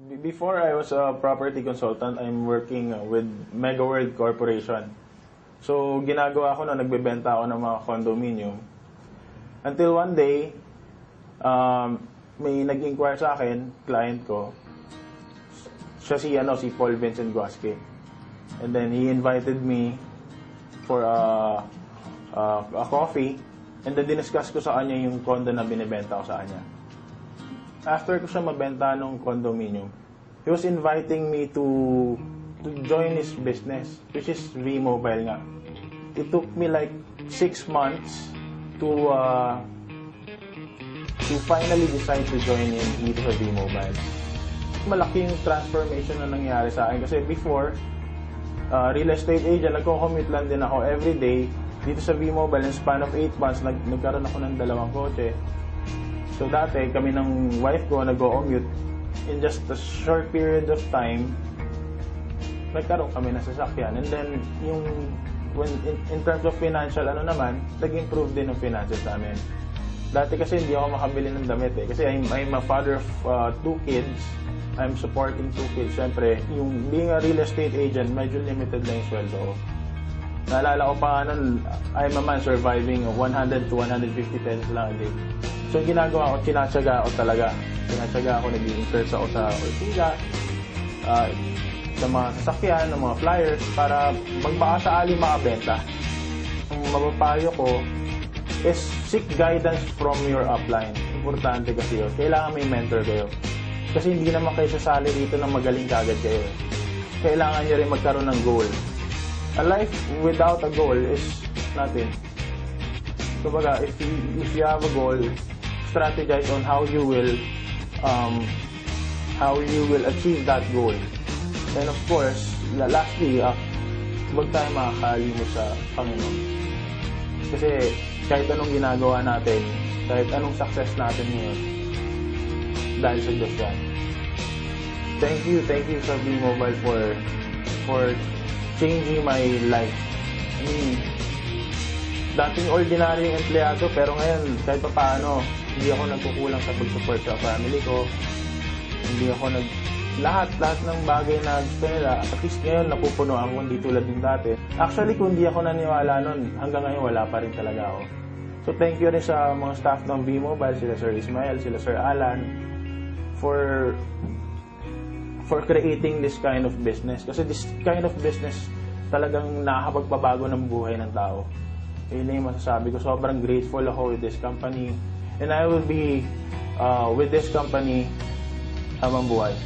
Before I was a property consultant, I'm working with Mega World Corporation. So, ginagawa ko na, nagbebenta ako ng mga condominium. Until one day, may nag-inquire sa akin, client ko, siya si Paul Vincent Guasque. And then, he invited me for a coffee, and then diniscuss ko sa kanya yung condo na binibenta ko sa kanya. After ko siya mabenta ng condominium, he was inviting me to join his business, which is V-Mobile nga. It took me like 6 months to finally decide to join in dito sa V-Mobile. Malaking transformation na nangyari sa akin kasi before, real estate agent, nagko-commute lang din ako every day. Dito sa V-Mobile, in span of 8 months, nagkaroon ako ng 2 kotse. So dati, kami ng wife ko nag-commute. In just a short period of time, nagkaroon kami ng sasakyan. And then, in terms of financial, nag-improve din ang finances namin. Dati kasi hindi ako makabili ng damit eh. Kasi I'm a father of 2 kids. I'm supporting 2 kids. Siyempre, yung being a real estate agent, medyo limited lang yung sweldo ko. Naalala ko pa nun, I'm a man surviving 100 to 150 pesos lang a day. So, ginagawa ko, tinatsaga ako talaga. Tinatsaga ako, nag-i-incurse ako sa Ortiga, sa mga sasakyan, ng mga flyers, para magbaka sakali makabenta. Ang mapapayo ko is seek guidance from your upline. Importante kasi yun. Kailangan may mentor kayo. Kasi hindi naman kayo sasali dito na magaling kagad kayo. Kailangan nyo rin magkaroon ng goal. A life without a goal is nothing. Kumbaga, if you have a goal, strategize on how you will achieve that goal. And of course, lastly, huwag tayo makakalimot sa Panginoon. Kasi kahit anong ginagawa natin, kahit anong success natin ngayon, dahil sa Diyos yan. Thank you sa V-Mobile for changing my life. I mean, dating ordinaryong empleyado, pero ngayon, kahit pa paano, hindi ako nagkukulang sa pag-support sa family ko. Hindi ako lahat ng bagay na gusto nila, at least ngayon napupunuan ko, hindi tulad din dati. Actually, kung hindi ako naniwala nun, hanggang ngayon wala pa rin talaga ako. So thank you rin sa mga staff ng V-Mobile, sila Sir Ismael, sila Sir Alan, for creating this kind of business. Kasi this kind of business talagang nakakapagpabago ng buhay ng tao. Yun na yung masasabi ko. Sobrang grateful ako with this company. And I will be with this company habang buhay.